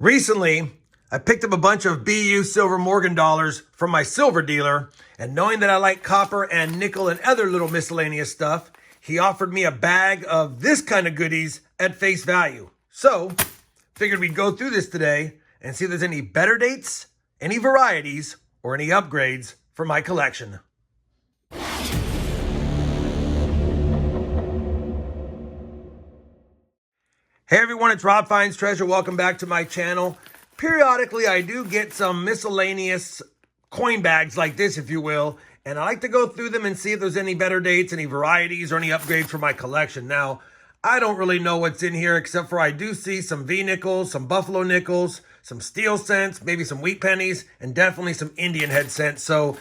Recently, I picked up a bunch of BU silver Morgan dollars from my silver dealer, and knowing that I like copper and nickel and other little miscellaneous stuff, he offered me a bag of this kind of goodies at face value. So, figured we'd go through this today and see if there's any better dates, any varieties, or any upgrades for my collection. Hey everyone, it's RobFindsTreasure. Welcome back to my channel. Periodically, I do get some miscellaneous coin bags like this, if you will, and I like to go through them and see if there's any better dates, any varieties, or any upgrades for my collection. Now, I don't really know what's in here, except for I do see some V-nickels, some buffalo nickels, some steel cents, maybe some wheat pennies, and definitely some Indian head cents. So,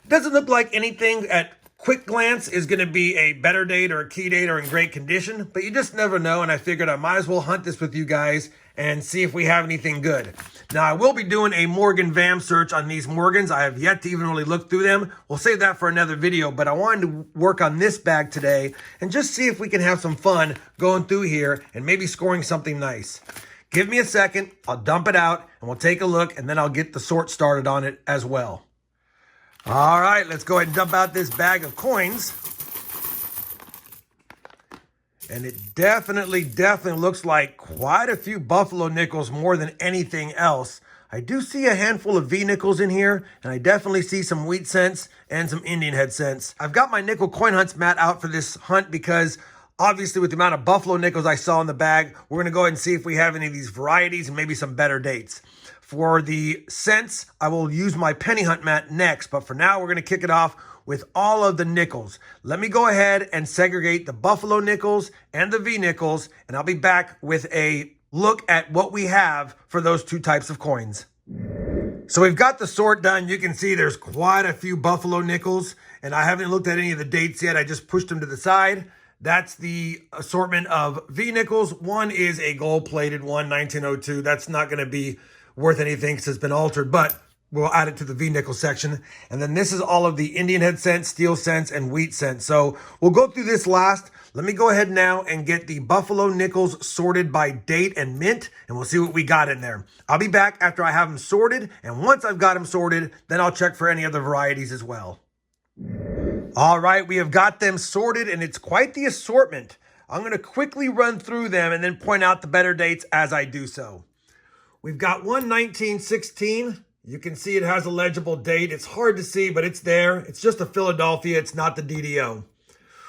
it doesn't look like anything at quick glance is going to be a better date or a key date or in great condition, but you just never know, and I figured I might as well hunt this with you guys and see if we have anything good. Now, I will be doing a Morgan VAM search on these Morgans. I have yet to even really look through them. We'll save that for another video, but I wanted to work on this bag today and just see if we can have some fun going through here and maybe scoring something nice. Give me a second, I'll dump it out, and we'll take a look, and then I'll get the sort started on it as well. All right, let's go ahead and dump out this bag of coins. And it definitely looks like quite a few buffalo nickels more than anything else. I do see a handful of V-nickels in here, and I definitely see some wheat cents and some Indian head cents. I've got my nickel coin hunts mat out for this hunt because obviously with the amount of buffalo nickels I saw in the bag, we're going to go ahead and see if we have any of these varieties and maybe some better dates. For the cents, I will use my penny hunt mat next, but for now, we're going to kick it off with all of the nickels. Let me go ahead and segregate the buffalo nickels and the V-nickels, and I'll be back with a look at what we have for those two types of coins. So we've got the sort done. You can see there's quite a few buffalo nickels, and I haven't looked at any of the dates yet. I just pushed them to the side. That's the assortment of V-nickels. One is a gold-plated one, 1902. That's not going to be worth anything because it's been altered, but we'll add it to the V-nickel section. And then this is all of the Indian head cents, steel cents, and wheat cents. So we'll go through this last. Let me go ahead now and get the buffalo nickels sorted by date and mint, and we'll see what we got in there. I'll be back after I have them sorted, and once I've got them sorted, then I'll check for any other varieties as well. All right, we have got them sorted, and it's quite the assortment. I'm going to quickly run through them and then point out the better dates as I do so. We've got one 1916. You can see it has a legible date. It's hard to see, but it's there. It's just a Philadelphia. It's not the DDO.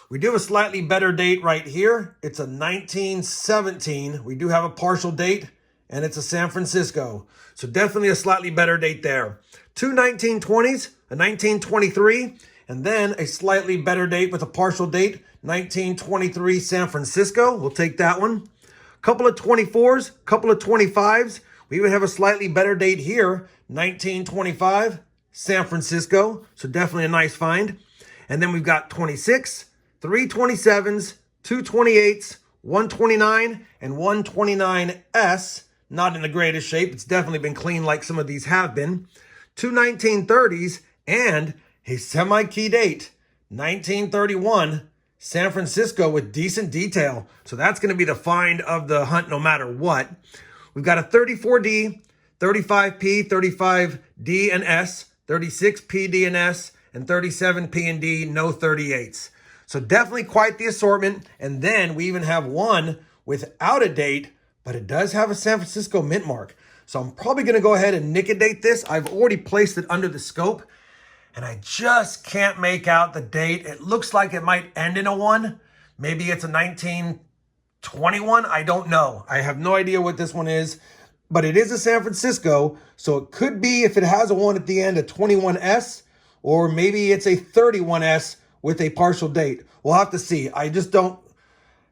We do have a slightly better date right here. It's a 1917. We do have a partial date, and it's a San Francisco. So definitely a slightly better date there. Two 1920s, a 1923, and then a slightly better date with a partial date, 1923 San Francisco. We'll take that one. Couple of 24s, couple of 25s. We even have a slightly better date here, 1925, San Francisco. So definitely a nice find. And then we've got 26, 327s, 228s, 129, and 129S. Not in the greatest shape. It's definitely been cleaned like some of these have been. Two 1930s and a semi-key date, 1931, San Francisco with decent detail. So that's going to be the find of the hunt no matter what. We've got a 34D, 35P, 35D and S, 36PD and S, and 37P and D, no 38s. So definitely quite the assortment. And then we even have one without a date, but it does have a San Francisco mint mark. So I'm probably going to go ahead and nic-a-date this. I've already placed it under the scope, and I just can't make out the date. It looks like it might end in a 1. Maybe it's a 1921. I don't know. I have no idea what this one is, but it is a San Francisco. So it could be, if it has a 1 at the end, a 21S, or maybe it's a 31S with a partial date. We'll have to see. I just don't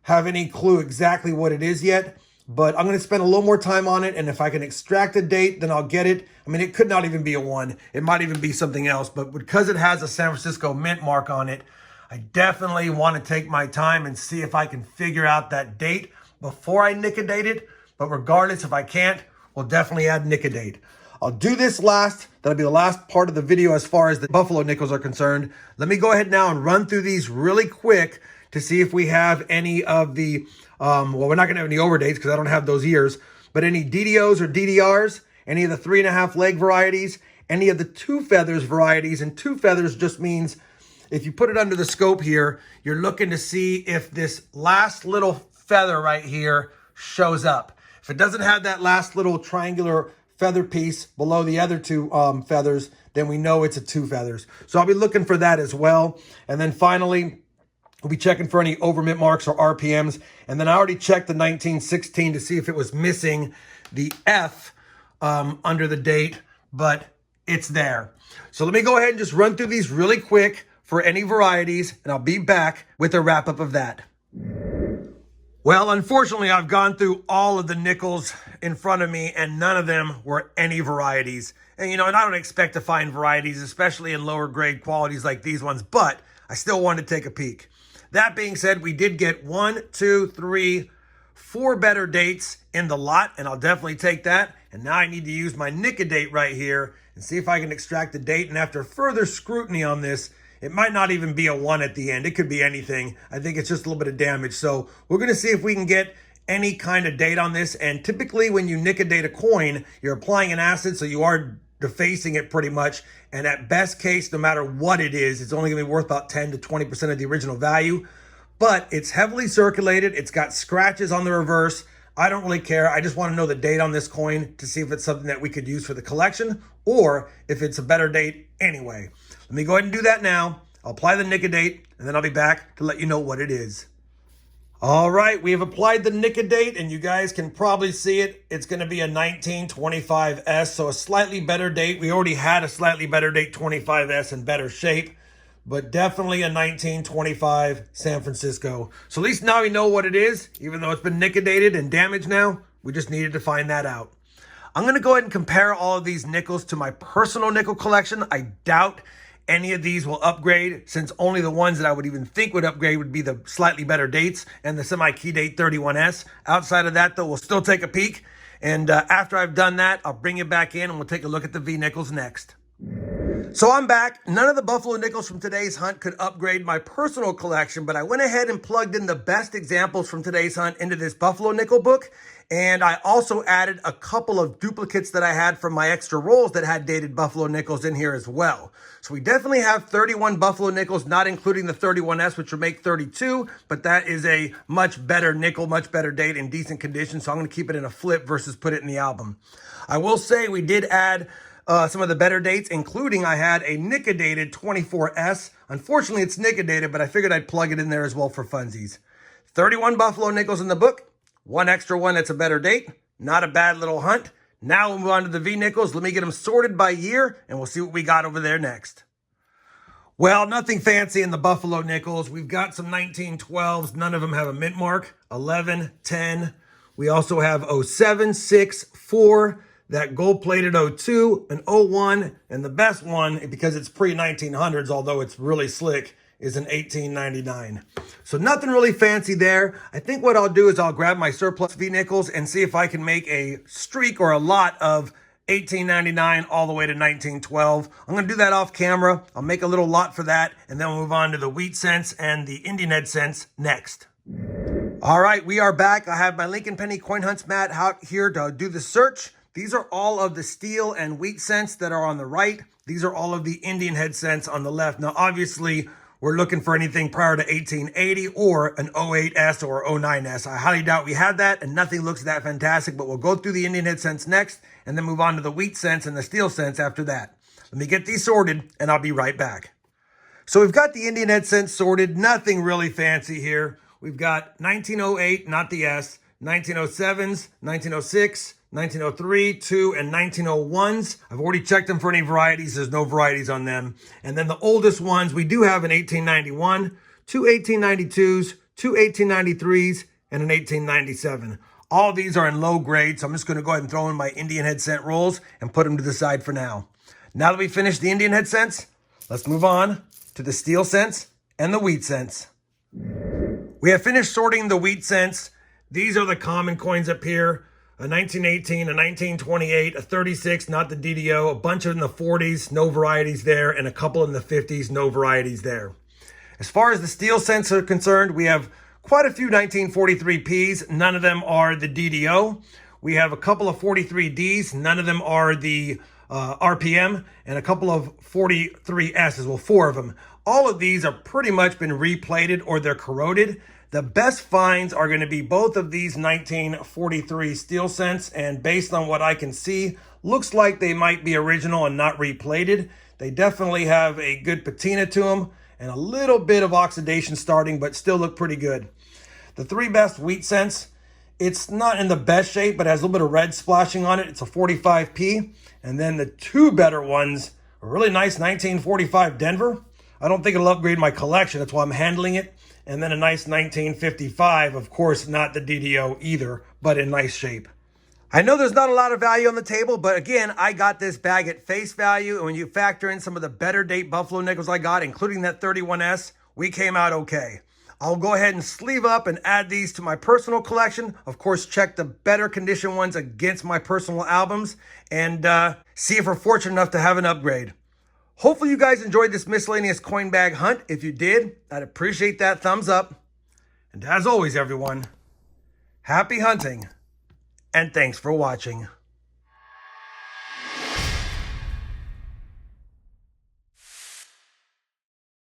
have any clue exactly what it is yet, but I'm going to spend a little more time on it, and if I can extract a date, then I'll get it. I mean, it could not even be a 1. It might even be something else, but because it has a San Francisco mint mark on it, I definitely want to take my time and see if I can figure out that date before I nic-a-date it. But regardless, if I can't, we'll definitely add nic-a-date. I'll do this last. That'll be the last part of the video as far as the buffalo nickels are concerned. Let me go ahead now and run through these really quick to see if we have any of the, well, we're not going to have any overdates because I don't have those years, But any DDOs or DDRs, any of the 3.5 leg varieties, any of the 2 feathers varieties, and 2 feathers just means if you put it under the scope here, you're looking to see if this last little feather right here shows up. If it doesn't have that last little triangular feather piece below the other 2 feathers, then we know it's a 2 feathers. So I'll be looking for that as well. And then finally, we'll be checking for any overmint marks or RPMs. And then I already checked the 1916 to see if it was missing the F under the date, but it's there. So let me go ahead and just run through these really quick for any varieties, and I'll be back with a wrap up of that. Well, unfortunately, I've gone through all of the nickels in front of me, and none of them were any varieties. And, and I don't expect to find varieties, especially in lower grade qualities like these ones, but I still wanted to take a peek. That being said, we did get 1, 2, 3, 4 better dates in the lot, and I'll definitely take that. And now I need to use my nic-a-date right here and see if I can extract the date. And after further scrutiny on this, it might not even be a 1 at the end. It could be anything. I think it's just a little bit of damage. So we're going to see if we can get any kind of date on this. And typically when you nic-a-date a coin, you're applying an acid, so you are defacing it pretty much. And at best case, no matter what it is, it's only going to be worth about 10 to 20% of the original value. But it's heavily circulated. It's got scratches on the reverse. I don't really care. I just want to know the date on this coin to see if it's something that we could use for the collection or if it's a better date anyway. Let me go ahead and do that now. I'll apply the nic-a-date, and then I'll be back to let you know what it is. All right, we have applied the nic-a-date, and you guys can probably see it. It's going to be a 1925S, so a slightly better date. We already had a slightly better date 25S in better shape, but definitely a 1925 San Francisco. So at least now we know what it is, even though it's been nic-a-dated and damaged now. We just needed to find that out. I'm going to go ahead and compare all of these nickels to my personal nickel collection. I doubt any of these will upgrade, since only the ones that I would even think would upgrade would be the slightly better dates and the semi-key date 31S. Outside of that, though, we'll still take a peek. And after I've done that, I'll bring it back in and we'll take a look at the V nickels next. So I'm back. None of the Buffalo nickels from today's hunt could upgrade my personal collection, but I went ahead and plugged in the best examples from today's hunt into this Buffalo nickel book. And I also added a couple of duplicates that I had from my extra rolls that had dated Buffalo nickels in here as well. So we definitely have 31 Buffalo nickels, not including the 31S, which would make 32, but that is a much better nickel, much better date in decent condition. So I'm going to keep it in a flip versus put it in the album. I will say we did add some of the better dates, including I had a nic-a-dated 24S. Unfortunately, it's nic-a-dated, but I figured I'd plug it in there as well for funsies. 31 Buffalo nickels in the book, 1 extra one that's a better date. Not a bad little hunt. Now we'll move on to the V nickels. Let me get them sorted by year, and we'll see what we got over there next. Well, nothing fancy in the Buffalo nickels. We've got some 1912s. None of them have a mint mark. 11, 10. We also have 07, 6, 4. That gold-plated 02, an 01, and the best one, because it's pre-1900s, although it's really slick, is an 1899. So nothing really fancy there. I think what I'll do is I'll grab my surplus V-nickels and see if I can make a streak or a lot of 1899 all the way to 1912. I'm going to do that off camera. I'll make a little lot for that, and then we'll move on to the wheat cents and the Indian head cents next. All right, we are back. I have my Lincoln Penny Coin Hunts mat out here to do the search. These are all of the steel and wheat cents that are on the right. These are all of the Indian head cents on the left. Now, obviously, we're looking for anything prior to 1880 or an 08S or 09S. I highly doubt we had that, and nothing looks that fantastic, but we'll go through the Indian head cents next and then move on to the wheat cents and the steel cents after that. Let me get these sorted, and I'll be right back. So we've got the Indian head cents sorted. Nothing really fancy here. We've got 1908, not the S, 1907s, 1906, 1903, 2, and 1901s. I've already checked them for any varieties. There's no varieties on them. And then the oldest ones, we do have an 1891, 2 1892s, 2 1893s, and an 1897. All these are in low grade, so I'm just going to go ahead and throw in my Indian head cent rolls and put them to the side for now. Now that we've finished the Indian head cents, let's move on to the steel cents and the wheat cents. We have finished sorting the wheat cents. These are the common coins up here. A 1918, a 1928, a 36, not the DDO, a bunch in the 40s, no varieties there, and a couple in the 50s, no varieties there. As far as the steel cents are concerned, we have quite a few 1943 Ps. None of them are the DDO. We have a couple of 43Ds. None of them are the RPM, and a couple of 43Ss, well, 4 of them. All of these are pretty much been replated or they're corroded. The best finds are going to be both of these 1943 steel cents, and based on what I can see, looks like they might be original and not replated. They definitely have a good patina to them and a little bit of oxidation starting, but still look pretty good. The 3 best wheat cents, it's not in the best shape, but has a little bit of red splashing on it. It's a 45p. And then the 2 better ones, a really nice 1945 Denver. I don't think it'll upgrade my collection. That's why I'm handling it. And then a nice 1955, of course, not the DDO either, but in nice shape. I know there's not a lot of value on the table, but again, I got this bag at face value. And when you factor in some of the better date Buffalo nickels I got, including that 31S, we came out okay. I'll go ahead and sleeve up and add these to my personal collection. Of course, check the better condition ones against my personal albums and see if we're fortunate enough to have an upgrade. Hopefully you guys enjoyed this miscellaneous coin bag hunt. If you did, I'd appreciate that thumbs up. And as always, everyone, happy hunting and thanks for watching.